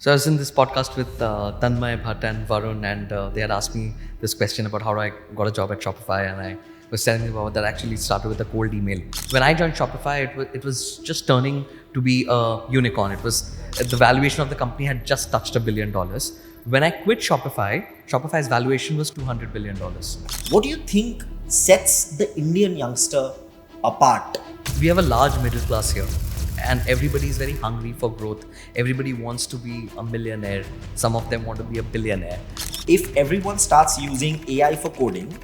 So I was in this podcast with Tanmay Bhatt and Varun, and they had asked me this question about how I got a job at Shopify, and I was telling them about that. Actually started with a cold email. When I joined Shopify, it was just turning to be a unicorn. It was the valuation of the company had just touched $1 billion. When I quit Shopify, Shopify's valuation was $200 billion. What do you think sets the Indian youngster apart? We have a large middle class here, and everybody is very hungry for growth. Everybody wants to be a millionaire. Some of them want to be a billionaire. If everyone starts using AI for coding,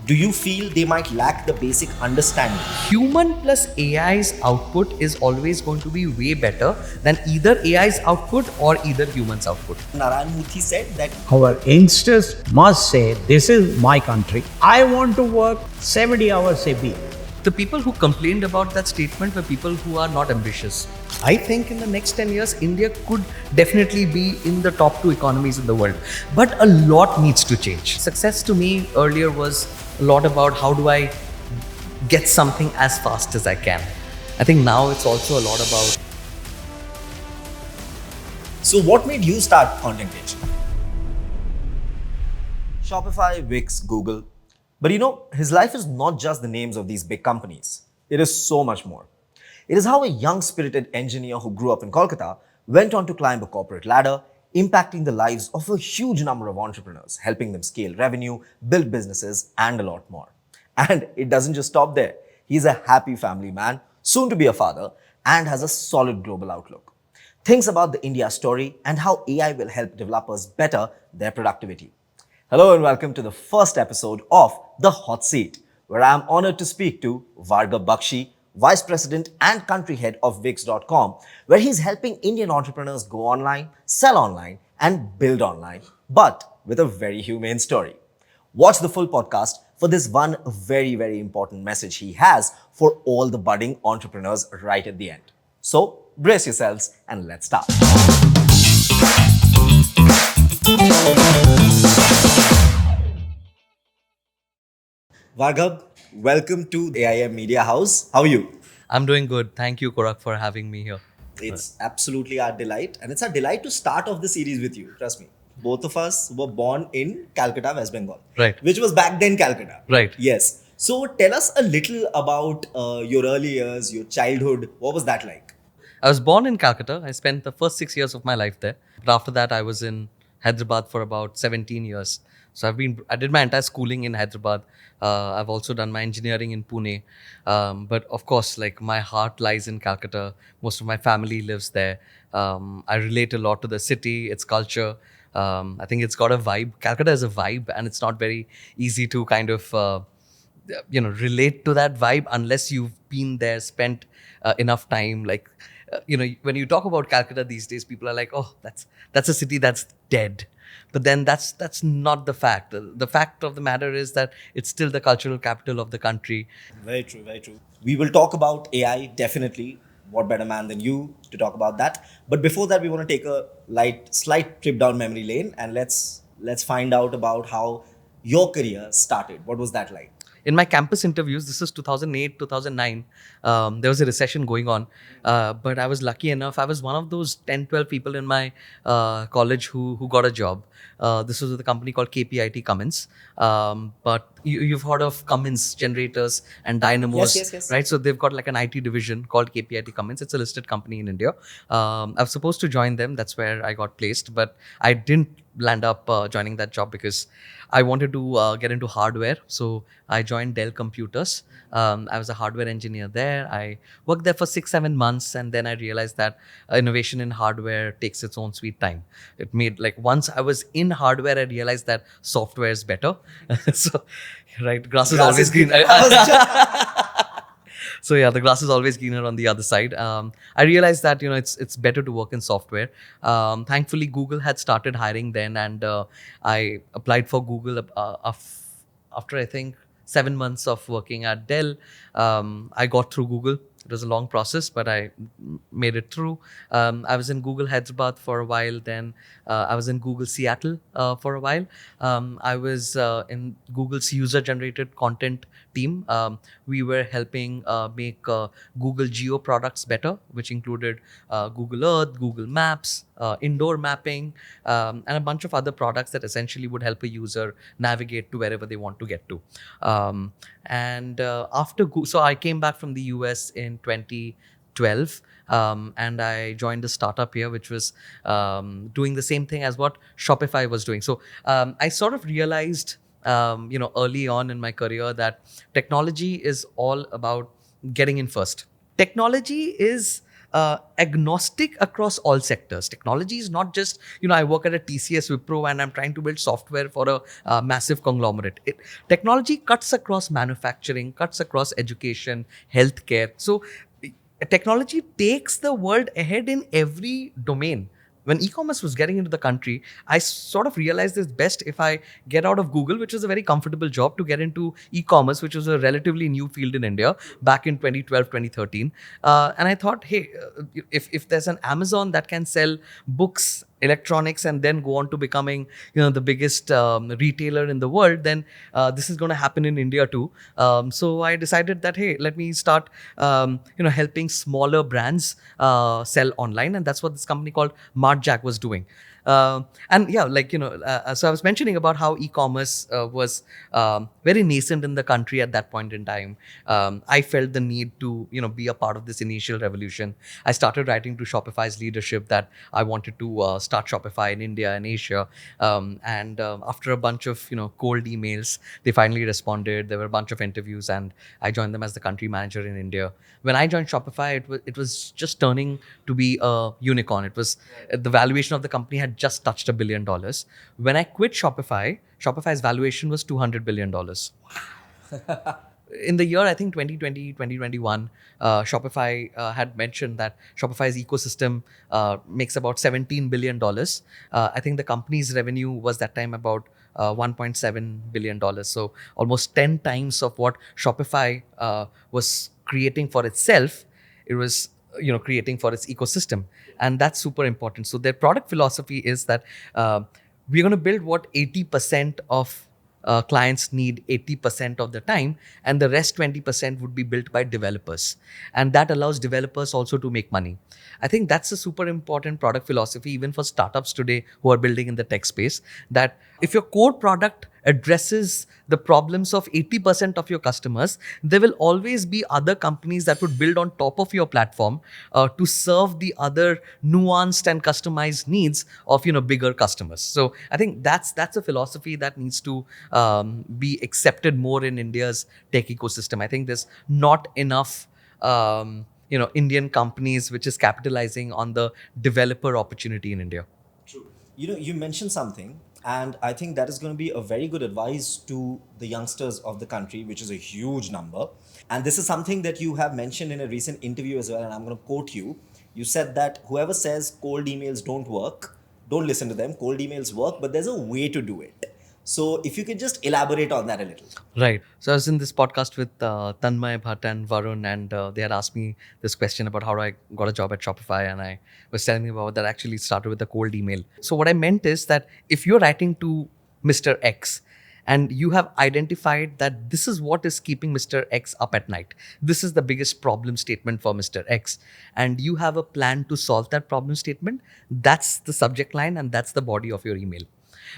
do you feel they might lack the basic understanding? Human plus AI's output is always going to be way better than either AI's output or either human's output. Narayan Murthy said that Our youngsters must say, this is my country. I want to work 70 hours a week. The people who complained about that statement were people who are not ambitious. I think in the next 10 years, India could definitely be in the top 2 economies in the world. But a lot needs to change. Success to me earlier was a lot about how do I get something as fast as I can. I think now it's also a lot about So what made you start content creation? Shopify, Wix, Google. But his life is not just the names of these big companies. It is so much more. It is how a young spirited engineer who grew up in Kolkata went on to climb a corporate ladder, impacting the lives of a huge number of entrepreneurs, helping them scale revenue, build businesses, and a lot more. And it doesn't just stop there. He's a happy family man, soon to be a father, and has a solid global outlook. Thinks about the India story and how AI will help developers better their productivity. Hello and welcome to the first episode of The Hot Seat, where I am honored to speak to Vargab Bakshi, Vice President and Country Head of Wix.com, where he's helping Indian entrepreneurs go online, sell online, and build online, but with a very humane story. Watch the full podcast for this one very, very important message he has for all the budding entrepreneurs right at the end. So, brace yourselves and let's start. Vargab, welcome to the AIM Media House. How are you? I'm doing good. Thank you, Korak, for having me here. It's absolutely our delight, and it's our delight to start off the series with you. Trust me. Both of us were born in Calcutta, West Bengal. Right. Which was back then Calcutta. Right. Yes. So tell us a little about your early years, your childhood. What was that like? I was born in Calcutta. I spent the first 6 years of my life there. But after that, I was in Hyderabad for about 17 years. So I did my entire schooling in Hyderabad. I've also done my engineering in Pune. But of course, like my heart lies in Calcutta. Most of my family lives there. I relate a lot to the city, its culture. I think it's got a vibe. Calcutta is a vibe, and it's not very easy to kind of relate to that vibe unless you've been there, spent enough time. When you talk about Calcutta these days, people are like, oh, that's a city that's dead. But then that's not the fact. The fact of the matter is that it's still the cultural capital of the country. Very true, very true. We will talk about AI, definitely. What better man than you to talk about that? But before that, we want to take a slight trip down memory lane, and let's find out about how your career started. What was that like? In my campus interviews, this is 2008, 2009, there was a recession going on. But I was lucky enough. I was one of those 10, 12 people in my college who got a job. This was with a company called KPIT Cummins. But you've heard of Cummins generators and dynamos, Yes. right? So they've got like an IT division called KPIT Cummins. It's a listed company in India. I was supposed to join them. That's where I got placed. But I didn't land up joining that job because I wanted to get into hardware. So I joined Dell Computers. I was a hardware engineer there. I worked there for 6-7 months, and then I realized that innovation in hardware takes its own sweet time. It made once I was in hardware, I realized that software is better. So, right, grass is always green. So yeah, the grass is always greener on the other side. I realized that it's better to work in software. Thankfully, Google had started hiring then, and I applied for Google after I think 7 months of working at Dell. I got through Google. It was a long process, but I made it through. I was in Google Hyderabad for a while. Then I was in Google Seattle for a while. I was in Google's user-generated content team. We were helping make Google Geo products better, which included Google Earth, Google Maps, indoor mapping, and a bunch of other products that essentially would help a user navigate to wherever they want to get to. And so I came back from the US in 2012. And I joined a startup here, which was doing the same thing as what Shopify was doing. So I sort of realized, early on in my career that technology is all about getting in first. Technology is agnostic across all sectors. Technology is not just, I work at a TCS Wipro and I'm trying to build software for a massive conglomerate. Technology cuts across manufacturing, cuts across education, healthcare. So technology takes the world ahead in every domain. When e-commerce was getting into the country, I sort of realized it's best if I get out of Google, which was a very comfortable job, to get into e-commerce, which was a relatively new field in India back in 2012, 2013. And I thought, hey, if there's an Amazon that can sell books, electronics, and then go on to becoming, the biggest retailer in the world, then this is going to happen in India too. So I decided that, hey, let me start, helping smaller brands sell online, and that's what this company called Martjack was doing. And yeah, so I was mentioning about how e-commerce was very nascent in the country at that point in time. I felt the need to, be a part of this initial revolution. I started writing to Shopify's leadership that I wanted to start Shopify in India and Asia. And after a bunch of, cold emails, they finally responded. There were a bunch of interviews, and I joined them as the country manager in India. When I joined Shopify, it was just turning to be a unicorn. It was the valuation of the company had just touched $1 billion. When I quit Shopify, Shopify's valuation was $200 billion. In the year, I think 2020, 2021, Shopify had mentioned that Shopify's ecosystem makes about $17 billion. I think the company's revenue was that time about $1.7 billion. So almost 10 times of what Shopify was creating for itself, it was creating for its ecosystem. And that's super important. So their product philosophy is that we're going to build what 80% of clients need 80% of the time, and the rest 20% would be built by developers. And that allows developers also to make money. I think that's a super important product philosophy, even for startups today who are building in the tech space, that if your core product addresses the problems of 80% of your customers, there will always be other companies that would build on top of your platform to serve the other nuanced and customized needs of bigger customers. So I think that's a philosophy that needs to be accepted more in India's tech ecosystem. I think there's not enough Indian companies which is capitalizing on the developer opportunity in India. True. You mentioned something, and I think that is going to be a very good advice to the youngsters of the country, which is a huge number. And this is something that you have mentioned in a recent interview as well, and I'm going to quote you. You said that whoever says cold emails don't work, don't listen to them. Cold emails work, but there's a way to do it. So if you could just elaborate on that a little. Right. So I was in this podcast with Tanmay Bhatt and Varun, and they had asked me this question about how I got a job at Shopify, and I was telling them about that. Actually started with a cold email. So what I meant is that if you're writing to Mr. X and you have identified that this is what is keeping Mr. X up at night, this is the biggest problem statement for Mr. X, and you have a plan to solve that problem statement, that's the subject line and that's the body of your email.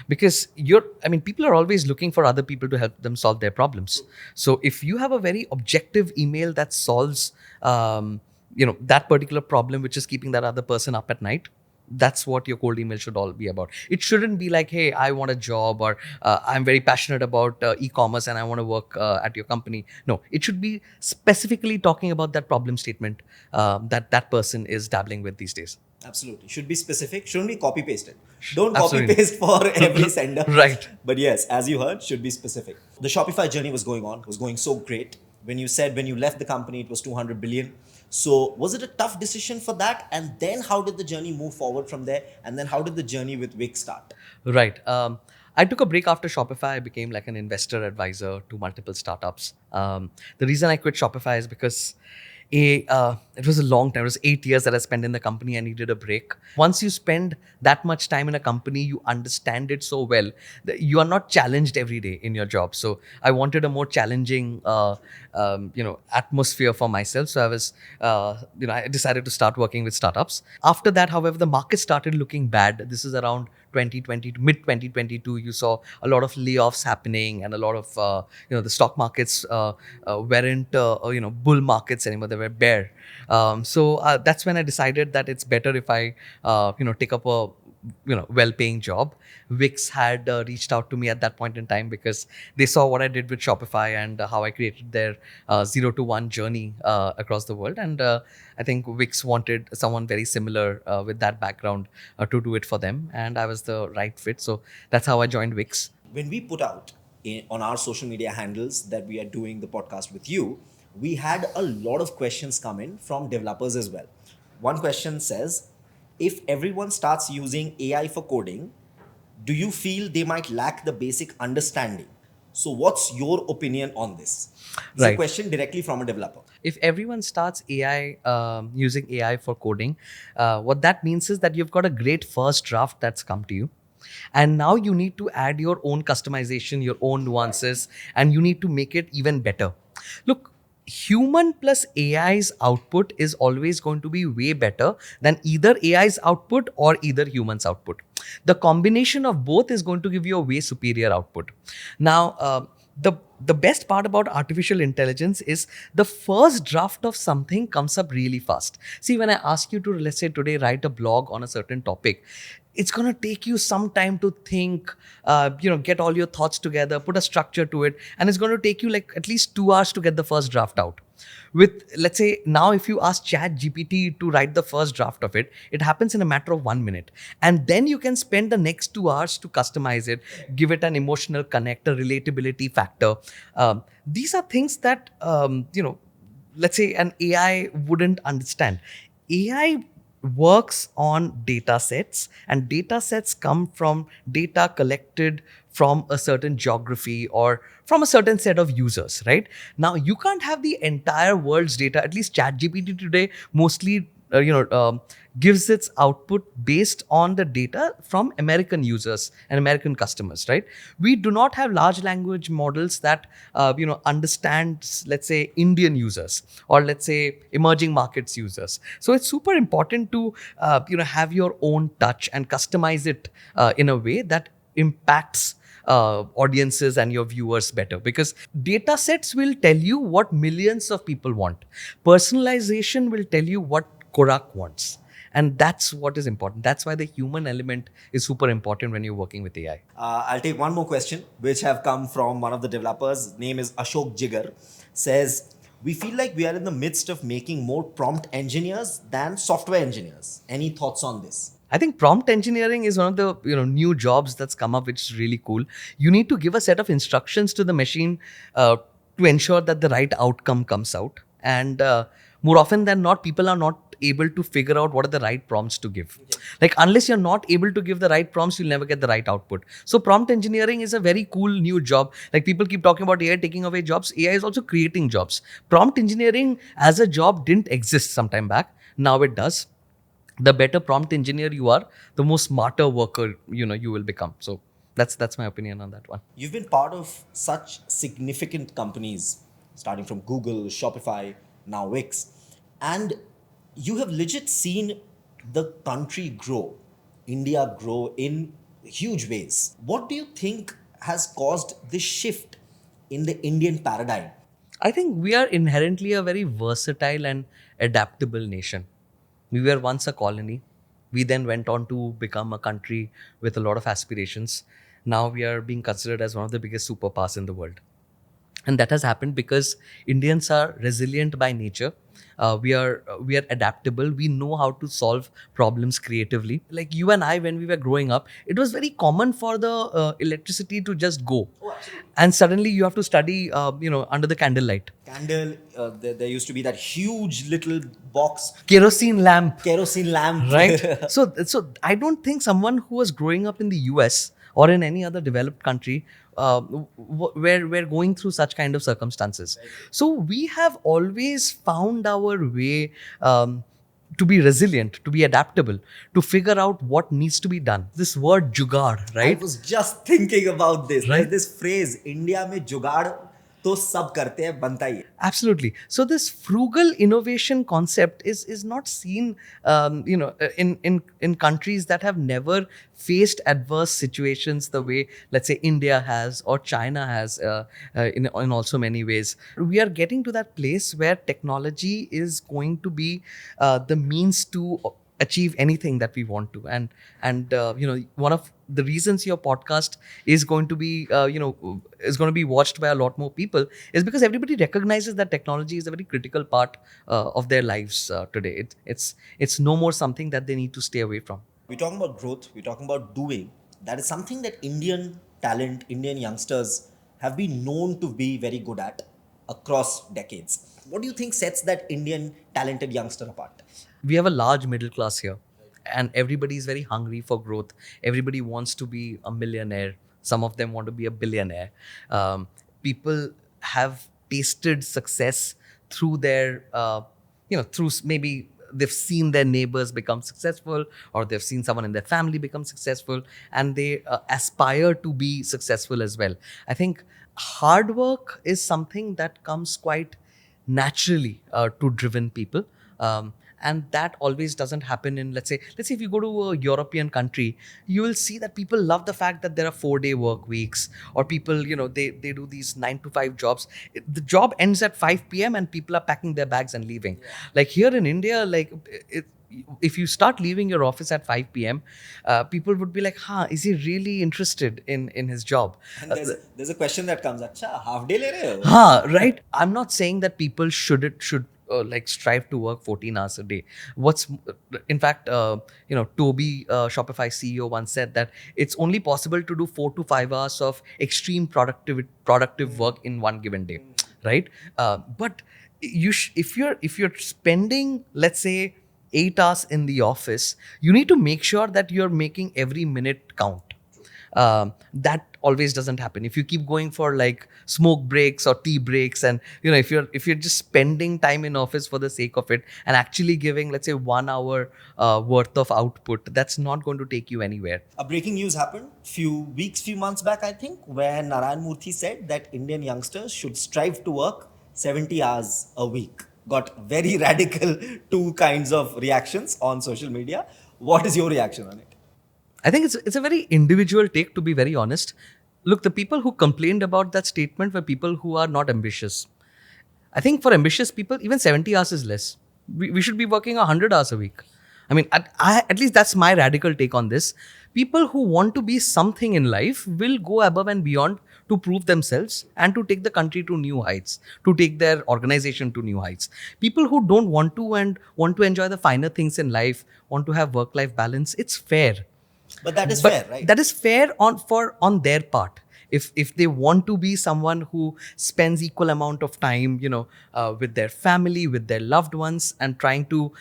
Because people are always looking for other people to help them solve their problems. So if you have a very objective email that solves that particular problem which is keeping that other person up at night, that's what your cold email should all be about. It shouldn't be like, hey, I want a job, or I'm very passionate about e-commerce and I want to work at your company. No, it should be specifically talking about that problem statement that person is dabbling with these days. Absolutely. Should be specific. Shouldn't be copy pasted. Don't Absolutely. copy paste for every sender. Right. But yes, as you heard, should be specific. The Shopify journey was going on, was going so great. When you said when you left the company, it was 200 billion. So was it a tough decision for that? And then how did the journey move forward from there? And then how did the journey with Wix start? Right. I took a break after Shopify. I became like an investor advisor to multiple startups. The reason I quit Shopify is because It was a long time. It was 8 years that I spent in the company. I needed a break. Once you spend that much time in a company, you understand it so well that you are not challenged every day in your job. So I wanted a more challenging, atmosphere for myself. So I decided to start working with startups. After that, however, the market started looking bad. This is around 2020 to mid 2022. You saw a lot of layoffs happening, and a lot of the stock markets weren't bull markets anymore. They were bear. So that's when I decided that it's better if I take up a well-paying job. Wix had reached out to me at that point in time because they saw what I did with Shopify and how I created their 0 to 1 journey across the world. And I think Wix wanted someone very similar with that background to do it for them, and I was the right fit. So that's how I joined Wix. When we put out on our social media handles that we are doing the podcast with you, we had a lot of questions come in from developers as well. One question says, if everyone starts using AI for coding, do you feel they might lack the basic understanding? So, what's your opinion on this? It's a Right. question directly from a developer. If everyone starts using AI for coding, what that means is that you've got a great first draft that's come to you. And now you need to add your own customization, your own nuances, and you need to make it even better. Look, human plus AI's output is always going to be way better than either AI's output or either humans' output. The combination of both is going to give you a way superior output. Now, the best part about artificial intelligence is the first draft of something comes up really fast. See, when I ask you to, let's say today, write a blog on a certain topic, it's going to take you some time to think, get all your thoughts together, put a structure to it, and it's going to take you like at least 2 hours to get the first draft out. With, let's say, now if you ask Chat GPT to write the first draft of it, it happens in a matter of 1 minute. And then you can spend the next 2 hours to customize it, give it an emotional connect, a relatability factor. These are things that, let's say an AI wouldn't understand. AI works on data sets, and data sets come from data collected from a certain geography or from a certain set of users, right? Now you can't have the entire world's data. At least ChatGPT today mostly gives its output based on the data from American users and American customers, right? We do not have large language models that understands, let's say, Indian users or let's say emerging markets users. So it's super important to have your own touch and customize it in a way that impacts audiences and your viewers better, because data sets will tell you what millions of people want. Personalization will tell you what Korak wants. And that's what is important. That's why the human element is super important when you're working with AI. I'll take one more question, which have come from one of the developers. Name is Ashok Jigar. Says, we feel like we are in the midst of making more prompt engineers than software engineers. Any thoughts on this? I think prompt engineering is one of the new jobs that's come up, which is really cool. You need to give a set of instructions to the machine to ensure that the right outcome comes out. And more often than not, people are not able to figure out what are the right prompts to give. Like, unless you're not able to give the right prompts, you'll never get the right output. So prompt engineering is a very cool new job. Like, people keep talking about AI taking away jobs. AI is also creating jobs. Prompt engineering as a job didn't exist some time back. Now it does. The better prompt engineer you are, the more smarter worker you will become. So that's my opinion on that one. You've been part of such significant companies, starting from Google, Shopify, now Wix, and you have legit seen the country grow, India grow in huge ways. What do you think has caused this shift in the Indian paradigm? I think we are inherently a very versatile and adaptable nation. We were once a colony. We then went on to become a country with a lot of aspirations. Now we are being considered as one of the biggest superpowers in the world. And that has happened because Indians are resilient by nature. We are adaptable. We know how to solve problems creatively. Like you and I, when we were growing up, it was very common for the electricity to just go, and suddenly you have to study, under the candlelight. There used to be that huge little box, Kerosene lamp, kerosene lamp. right? So I don't think someone who was growing up in the US or in any other developed country where we're going through such kind of circumstances. So we have always found our way to be resilient, to be adaptable, to figure out what needs to be done. This word jugaad, I right? was just thinking about this. There's Right? this phrase, India में जुगाड़ तो सब करते हैं, बनता ही है. Absolutely. So this frugal innovation concept is not seen, in countries that have never faced adverse situations the way, let's say, India has or China has, in also many ways. We are getting to that place where technology is going to be the means to achieve anything that we want to. And one of the reasons your podcast is going to be is going to be watched by a lot more people is because everybody recognizes that technology is a very critical part of their lives today. It's no more something that they need to stay away from. We're talking about growth, we're talking about doing. That is something that Indian talent, Indian youngsters have been known to be very good at across decades. What do you think sets that Indian talented youngster apart? We have a large middle class here, and everybody is very hungry for growth. Everybody wants to be a millionaire. Some of them want to be a billionaire. People have tasted success through their through maybe they've seen their neighbors become successful, or they've seen someone in their family become successful, and they aspire to be successful as well. I think hard work is something that comes quite naturally to driven people. And that always doesn't happen in, let's say if you go to a European country, you will see that people love the fact that there are 4-day work weeks, or people, they do these 9 to 5 jobs. The job ends at 5 p.m. and people are packing their bags and leaving. Like here in India, if you start leaving your office at 5 p.m., people would be like, is he really interested in his job? And there's a question that comes, Acha, half day le rahe ho? Right. I'm not saying that people should strive to work 14 hours a day. In fact, Toby, Shopify CEO, once said that it's only possible to do 4 to 5 hours of extreme productive work in one given day, right? But if you're spending, let's say, 8 hours in the office, you need to make sure that you're making every minute count. That always doesn't happen. If you keep going for like smoke breaks or tea breaks, and if you're just spending time in office for the sake of it and actually giving, let's say, 1 hour worth of output, that's not going to take you anywhere. A breaking news happened few months back, I think, where Narayan Murthy said that Indian youngsters should strive to work 70 hours a week. Got very radical, two kinds of reactions on social media. What is your reaction on it? I think it's a very individual take, to be very honest. Look, the people who complained about that statement were people who are not ambitious. I think for ambitious people, even 70 hours is less. We should be working 100 hours a week. I mean, at least that's my radical take on this. People who want to be something in life will go above and beyond to prove themselves and to take the country to new heights, to take their organization to new heights. People who don't want to and want to enjoy the finer things in life, want to have work-life balance, it's fair. But that is fair, right? That is fair on their part. If they want to be someone who spends equal amount of time, with their family, with their loved ones, and trying to,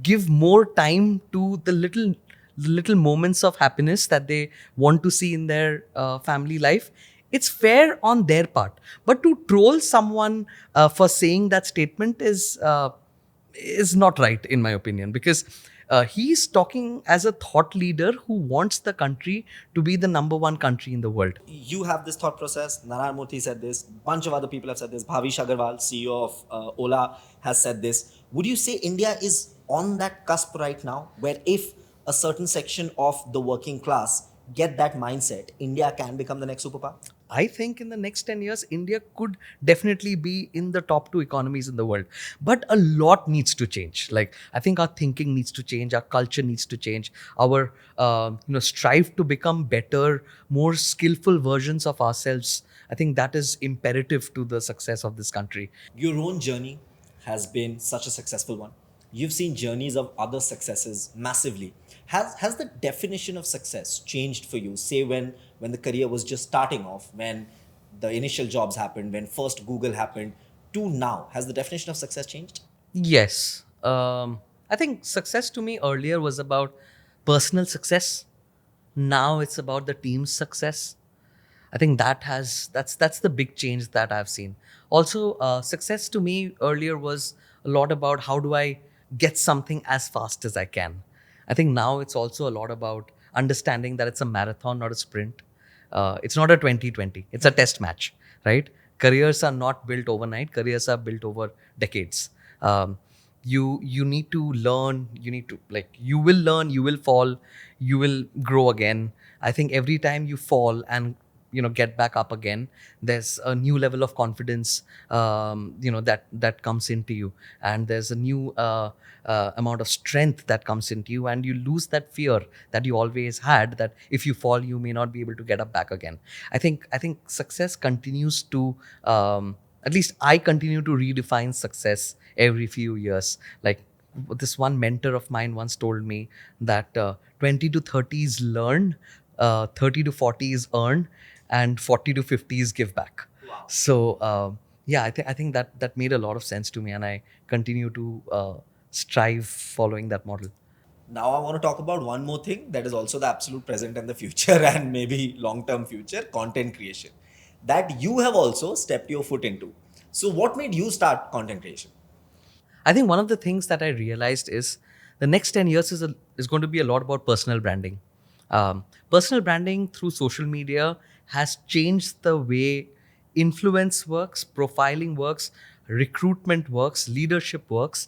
give more time to the little moments of happiness that they want to see in their family life, it's fair on their part. But to troll someone for saying that statement is not right, in my opinion, because he's talking as a thought leader who wants the country to be the number one country in the world. You have this thought process. Narayan Murthy said this. Bunch of other people have said this. Bhavish Agarwal, CEO of Ola, has said this. Would you say India is on that cusp right now, where if a certain section of the working class get that mindset, India can become the next superpower? I think in the next 10 years, India could definitely be in the top 2 economies in the world. But a lot needs to change. I think our thinking needs to change. Our culture needs to change. Our, strive to become better, more skillful versions of ourselves. I think that is imperative to the success of this country. Your own journey has been such a successful one. You've seen journeys of other successes massively. Has the definition of success changed for you? Say when the career was just starting off, when the initial jobs happened, when first Google happened, to now, has the definition of success changed? Yes. I think success to me earlier was about personal success. Now it's about the team's success. I think that's the big change that I've seen. Also, success to me earlier was a lot about how do I get something as fast as I can. I think now it's also a lot about understanding that it's a marathon, not a sprint. It's not a 2020. It's a test match, right? Careers are not built overnight. Careers are built over decades. Um, you need to learn. You need to, like, you will learn. You will fall. You will grow again. I think every time you fall and get back up again, there's a new level of confidence, that comes into you, and there's a new amount of strength that comes into you, and you lose that fear that you always had, that if you fall you may not be able to get up back again. I think success continues to, at least I continue to redefine success every few years. Like, this one mentor of mine once told me that 20 to 30 is learn, 30 to 40 is earn, and 40 to 50 is give back. Wow. So yeah, I think that made a lot of sense to me, and I continue to strive following that model. Now, I want to talk about one more thing that is also the absolute present and the future, and maybe long term future: content creation, that you have also stepped your foot into. So, what made you start content creation? I think one of the things that I realized is the next 10 years is going to be a lot about personal branding. Personal branding through social media has changed the way influence works, profiling works, recruitment works, leadership works.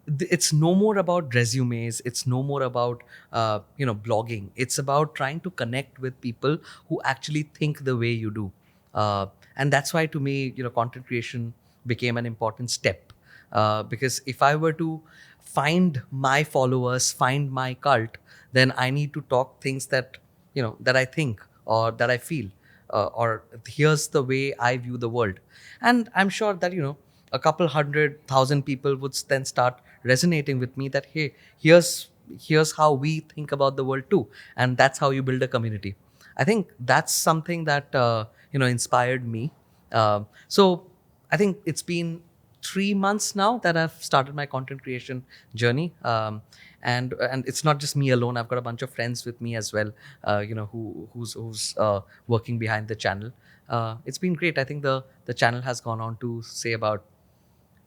It's no more about resumes. It's no more about blogging. It's about trying to connect with people who actually think the way you do. And that's why, to me, content creation became an important step. Because if I were to find my followers, find my cult, then I need to talk things that I think or that I feel, or here's the way I view the world. And I'm sure that a couple 100,000 people would then start resonating with me, that hey, here's how we think about the world too, and that's how you build a community. I think that's something that inspired me. So I think it's been 3 months now that I've started my content creation journey, and it's not just me alone. I've got a bunch of friends with me as well, who's working behind the channel. It's been great. I think the channel has gone on to say about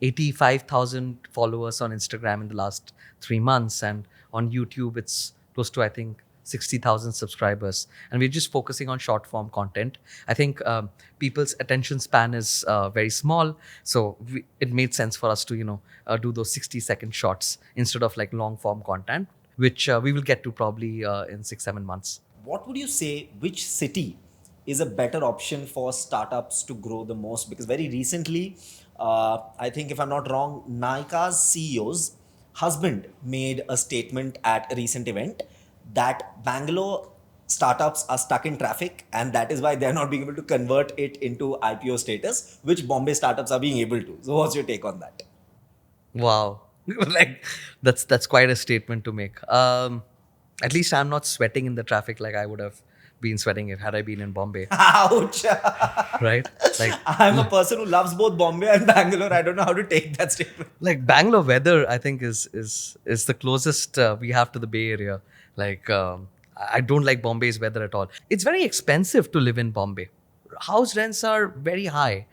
85,000 followers on Instagram in the last 3 months, and on YouTube it's close to, I think, 60,000 subscribers. And we're just focusing on short form content. I think people's attention span is very small, so it made sense for us to do those 60-second shots instead of like long form content, which we will get to probably in 6-7 months. What would you say, which city is a better option for startups to grow the most? Because very recently, I think if I'm not wrong, Nika's CEO's husband made a statement at a recent event that Bangalore startups are stuck in traffic, and that is why they're not being able to convert it into IPO status, which Bombay startups are being able to. So what's your take on that? Wow. Like, that's quite a statement to make. At least I'm not sweating in the traffic like I would have been sweating if had I been in Bombay, Ouch. right? Like, I'm a person who loves both Bombay and Bangalore. I don't know how to take that statement. like Bangalore weather, I think is the closest we have to the Bay Area. Like, I don't like Bombay's weather at all. It's very expensive to live in Bombay. House rents are very high.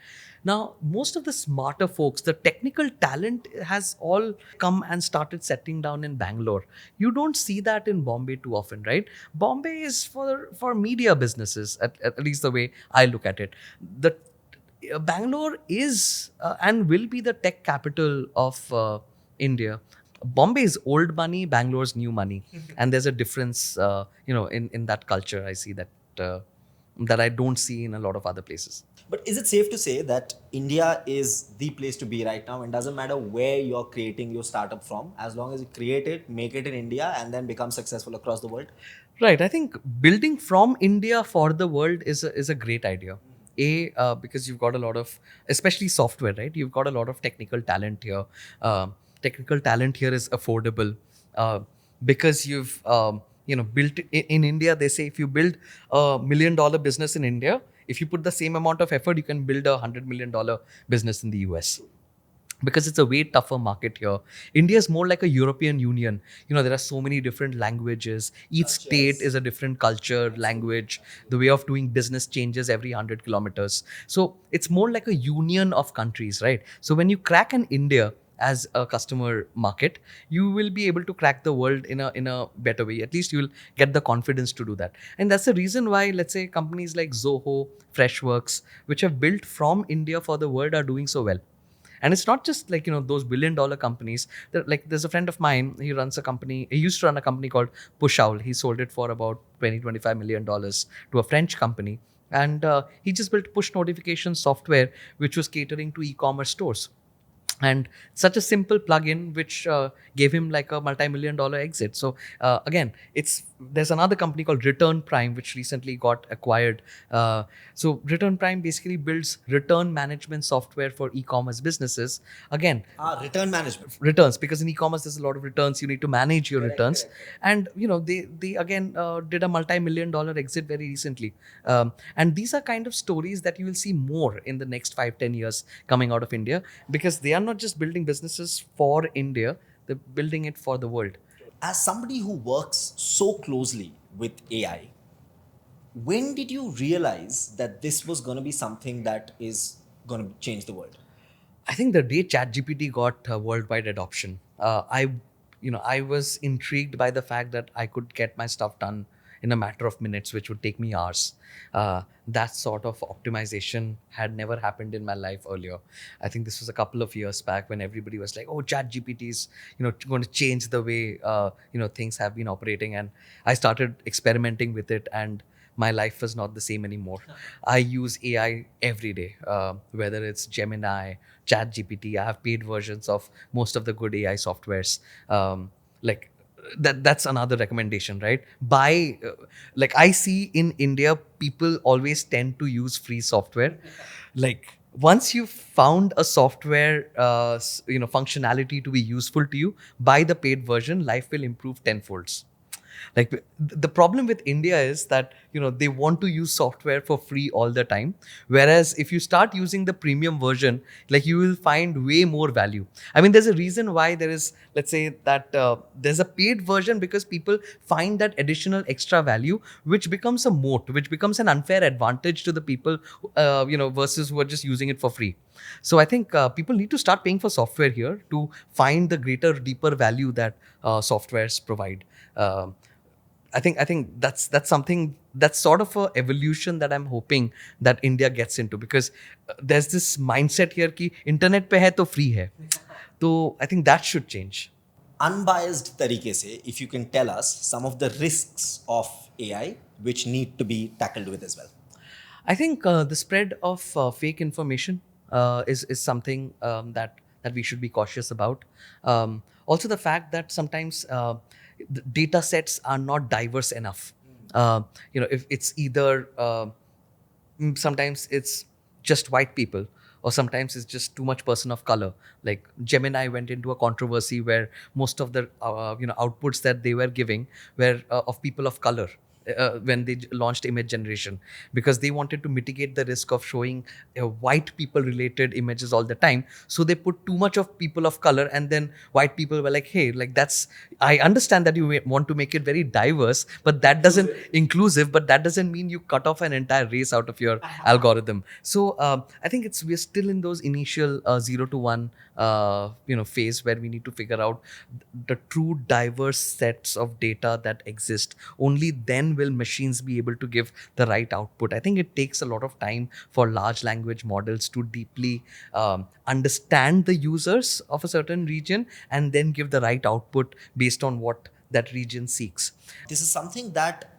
Now, most of the smarter folks, the technical talent has all come and started settling down in Bangalore. You don't see that in Bombay too often, right? Bombay is for media businesses, at least the way I look at it. The Bangalore is and will be the tech capital of India. Bombay is old money, Bangalore's new money, and there's a difference, in that culture. I see that I don't see in a lot of other places. But is it safe to say that India is the place to be right now, and doesn't matter where you're creating your startup from, as long as you create it, make it in India, and then become successful across the world? Right. I think building from India for the world is a great idea. Because you've got a lot of, especially software, right? You've got a lot of technical talent here. Technical talent here is affordable, because you've built in India. They say if you build $1 million business in India, if you put the same amount of effort, you can build $100 million business in the US. because it's a way tougher market here. India is more like a European Union. There are so many different languages. Each state is a different culture, language. The way of doing business changes every 100 kilometers. So it's more like a union of countries, right? So when you crack an India as a customer market, you will be able to crack the world in a better way. At least you'll get the confidence to do that. And that's the reason why, let's say, companies like Zoho, Freshworks, which have built from India for the world, are doing so well. And it's not just like, those $1 billion companies. There's a friend of mine, he used to run a company called Push Owl. He sold it for about 20-25 million dollars to a French company. And he just built push notification software, which was catering to e-commerce stores. And such a simple plugin which gave him like a multi-million-dollar exit. So again, there's another company called Return Prime which recently got acquired. So Return Prime basically builds return management software for e-commerce businesses. Again, Return management. returns, because in e-commerce there's a lot of returns. You need to manage your returns. And they again did a multi-million-dollar exit very recently. And these are kind of stories that you will see more in the next 5-10 years coming out of India, because they are not just building businesses for India, they're building it for the world. As somebody who works so closely with AI, when did you realize that this was going to be something that is going to change the world? I think the day ChatGPT got worldwide adoption, I was intrigued by the fact that I could get my stuff done in a matter of minutes, which would take me hours. That sort of optimization had never happened in my life earlier. I think this was a couple of years back when everybody was like, "Oh, ChatGPT is, going to change the way things have been operating," and I started experimenting with it, and my life is not the same anymore. I use AI every day, whether it's Gemini, ChatGPT. I have paid versions of most of the good AI softwares. Like that's another recommendation, right? Like I see in India, people always tend to use free software. Like once you've found a software, functionality to be useful to you, buy the paid version. Life will improve tenfolds. Like the problem with India is that they want to use software for free all the time, whereas if you start using the premium version, like you will find way more value. I mean, there's a reason why there is, let's say that there's a paid version, because people find that additional extra value, which becomes a moat, which becomes an unfair advantage to the people, versus who are just using it for free. So I think people need to start paying for software here to find the greater, deeper value that softwares provide. Um I think that's something, that's sort of a evolution that I'm hoping that India gets into, because there's this mindset here कि internet पे है तो free है. So I think that should change. Unbiased तरीके से, if you can tell us some of the risks of AI which need to be tackled with as well. I think the spread of fake information is something that we should be cautious about. Also, the fact that sometimes the data sets are not diverse enough. If it's either sometimes it's just white people, or sometimes it's just too much person of color. Like Gemini went into a controversy where most of the outputs that they were giving were of people of color, when they launched image generation, because they wanted to mitigate the risk of showing white people related images all the time. So they put too much of people of color, and then white people were like, hey, like that's, I understand that you want to make it very diverse, but that doesn't inclusive, but that doesn't mean you cut off an entire race out of your algorithm. So I think we're still in those initial 0 to 1 phase where we need to figure out the true diverse sets of data that exist. Only then will machines be able to give the right output. I think it takes a lot of time for large language models to deeply understand the users of a certain region and then give the right output based on what that region seeks. This is something that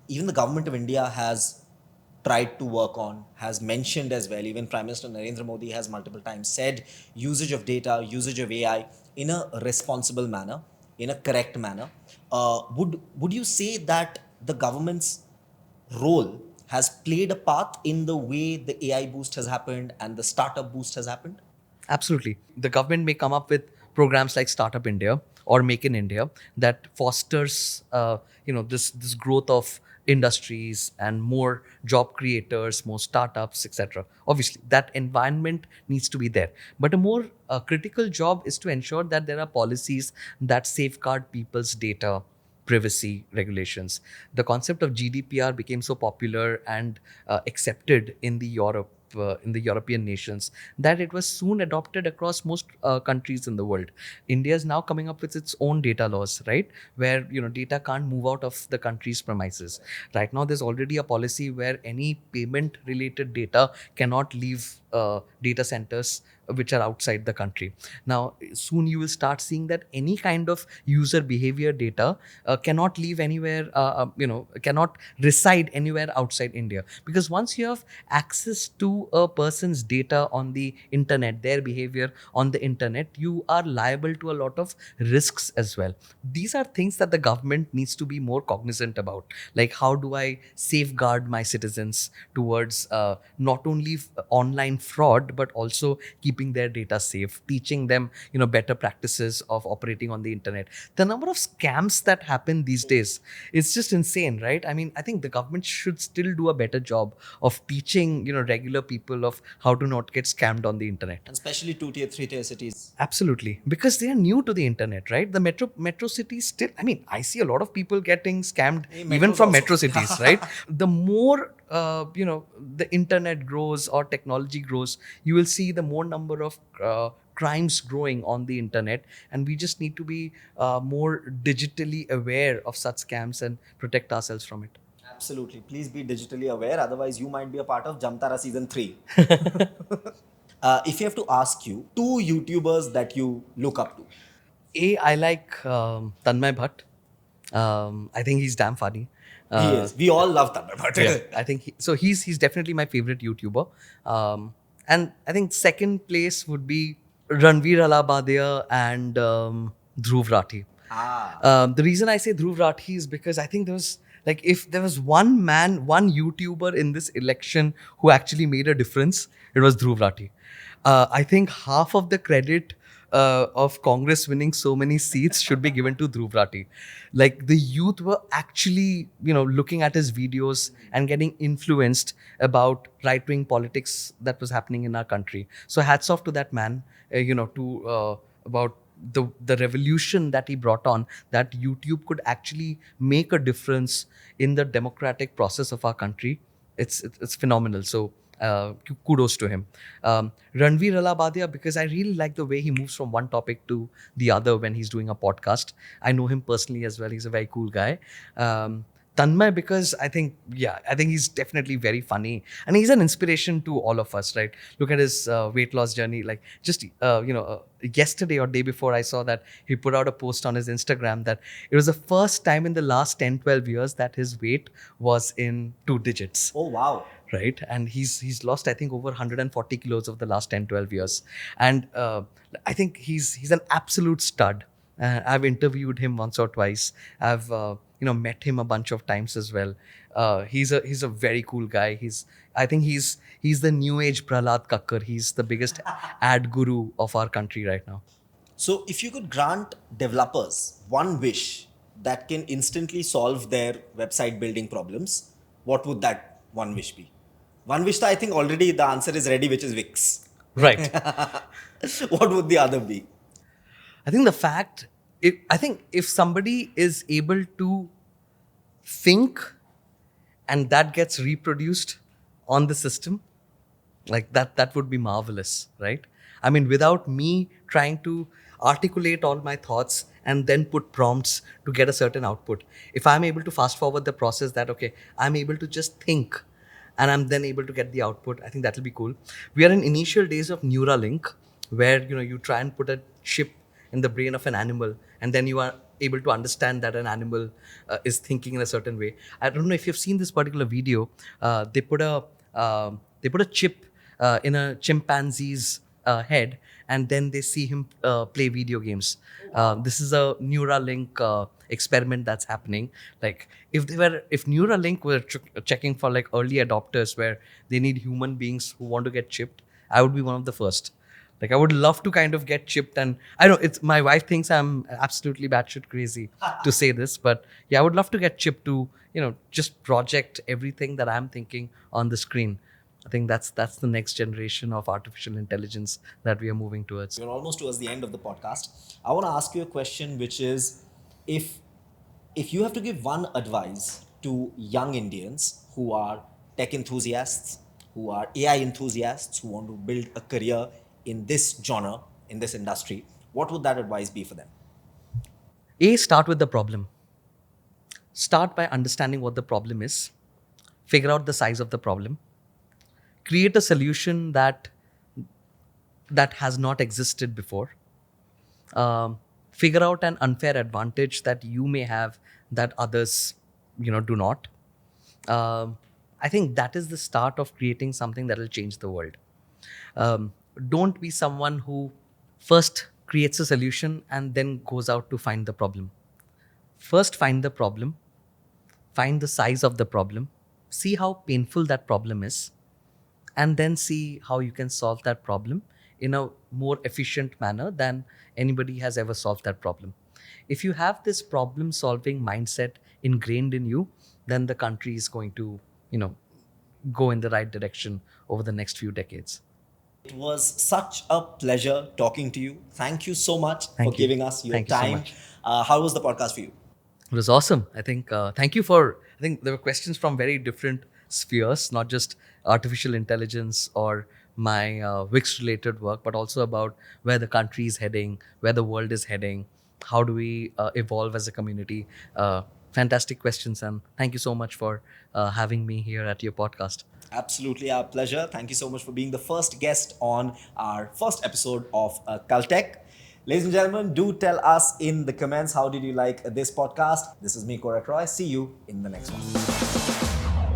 even the government of India has tried to work on, has mentioned as well. Even Prime Minister Narendra Modi has multiple times said usage of data, usage of AI in a responsible manner, in a correct manner. Would you say that the government's role has played a part in the way the AI boost has happened and the startup boost has happened? Absolutely. The government may come up with programs like Startup India or Make in India that fosters, this growth of industries and more job creators, more startups, etc. Obviously, that environment needs to be there. But a more critical job is to ensure that there are policies that safeguard people's data, privacy regulations. The concept of GDPR became so popular and accepted in the Europe. In the European nations, that it was soon adopted across most countries in the world. India is now coming up with its own data laws, right? Where data can't move out of the country's premises. Right now, there's already a policy where any payment-related data cannot leave data centers which are outside the country. Now, soon you will start seeing that any kind of user behavior data cannot leave anywhere, cannot reside anywhere outside India. Because once you have access to a person's data on the internet, their behavior on the internet, you are liable to a lot of risks as well. These are things that the government needs to be more cognizant about. Like, how do I safeguard my citizens towards not only online fraud, but also keeping their data safe, teaching them, better practices of operating on the internet. The number of scams that happen these days, it's just insane, right? I mean, I think the government should still do a better job of teaching, regular people of how to not get scammed on the internet. And especially 2 tier, 3 tier cities. Absolutely, because they are new to the internet, right? The metro cities still. I mean, I see a lot of people getting scammed even metros from also. metro cities, right? The more the internet grows or technology grows, you will see the more number of crimes growing on the internet, and we just need to be more digitally aware of such scams and protect ourselves from it. Absolutely. Please be digitally aware, otherwise you might be a part of Jamtara season 3. If you have to ask you, 2 YouTubers that you look up to. I like Tanmay Bhatt. I think he's damn funny. He is. We all love Tamil Yeah, I think he's definitely my favorite YouTuber. And I think second place would be Ranveer Alabadia and Dhruv Rathi. The reason I say Dhruv Rathi is because I think there was, like, if there was one man, one YouTuber in this election who actually made a difference, it was Dhruv Rathi. I think half of the credit of Congress winning so many seats should be given to Dhruv Rathi. Like, the youth were actually, looking at his videos and getting influenced about right-wing politics that was happening in our country. So hats off to that man, to about the revolution that he brought on, that YouTube could actually make a difference in the democratic process of our country. It's phenomenal. So kudos to him. Ranveer Alabadia, because I really like the way he moves from one topic to the other when he's doing a podcast. I know him personally as well. He's a very cool guy. Tanmay, because I think he's definitely very funny, and he's an inspiration to all of us, right? Look at his weight loss journey. Like, just yesterday or day before, I saw that he put out a post on his Instagram that it was the first time in the last 10-12 years that his weight was in 2 digits. Oh, wow. Right, and he's lost, I think, over 140 kilos of the last 10-12 years, and I think he's an absolute stud. I've interviewed him once or twice. I've met him a bunch of times as well. He's a very cool guy. I think he's the new age Prahlad Kakkar. He's the biggest ad guru of our country right now. So, if you could grant developers one wish that can instantly solve their website building problems, what would that one wish be? One wish, I think already the answer is ready, which is Wix. Right. What would the other be? I think if somebody is able to think and that gets reproduced on the system, like that would be marvelous, right? I mean, without me trying to articulate all my thoughts and then put prompts to get a certain output, if I'm able to fast forward the process, that okay, I'm able to just think and I'm then able to get the output, I think that'll be cool. We are in initial days of Neuralink, where you try and put a chip in the brain of an animal, and then you are able to understand that an animal is thinking in a certain way. I don't know if you've seen this particular video. They put a chip in a chimpanzee's head, and then they see him play video games. This is a Neuralink experiment that's happening. Like, if Neuralink were checking for like early adopters where they need human beings who want to get chipped, I would be one of the first. Like I would love to kind of get chipped, and I know it's my wife thinks I'm absolutely batshit crazy to say this, but yeah, I would love to get chipped to, just project everything that I'm thinking on the screen. I think that's the next generation of artificial intelligence that we are moving towards. We're almost towards the end of the podcast. I want to ask you a question, which is, if if you have to give one advice to young Indians who are tech enthusiasts, who are AI enthusiasts, who want to build a career in this genre, in this industry, what would that advice be for them? Start with the problem. Start by understanding what the problem is. Figure out the size of the problem. Create a solution that has not existed before. Figure out an unfair advantage that you may have that others, do not. Um, I think that is the start of creating something that will change the world. Um, don't be someone who first creates a solution and then goes out to find the problem. First, find the problem, find the size of the problem, see how painful that problem is, and then see how you can solve that problem in a more efficient manner than anybody has ever solved that problem. If you have this problem solving mindset ingrained in you, then the country is going to, you know, go in the right direction over the next few decades. It was such a pleasure talking to you. Thank you so much for Thank you. giving us your Thank you so time. much. How was the podcast for you? It was awesome. I think, thank you for, I think there were questions from very different spheres, not just artificial intelligence or my Wix related work, but also about where the country is heading, where the world is heading, how do we evolve as a community. Fantastic questions. And thank you so much for having me here at your podcast. Absolutely, our pleasure. Thank you so much for being the first guest on our first episode of Caltech. Ladies and gentlemen, do tell us in the comments how did you like this podcast. This is me, Korak Roy. See you in the next one.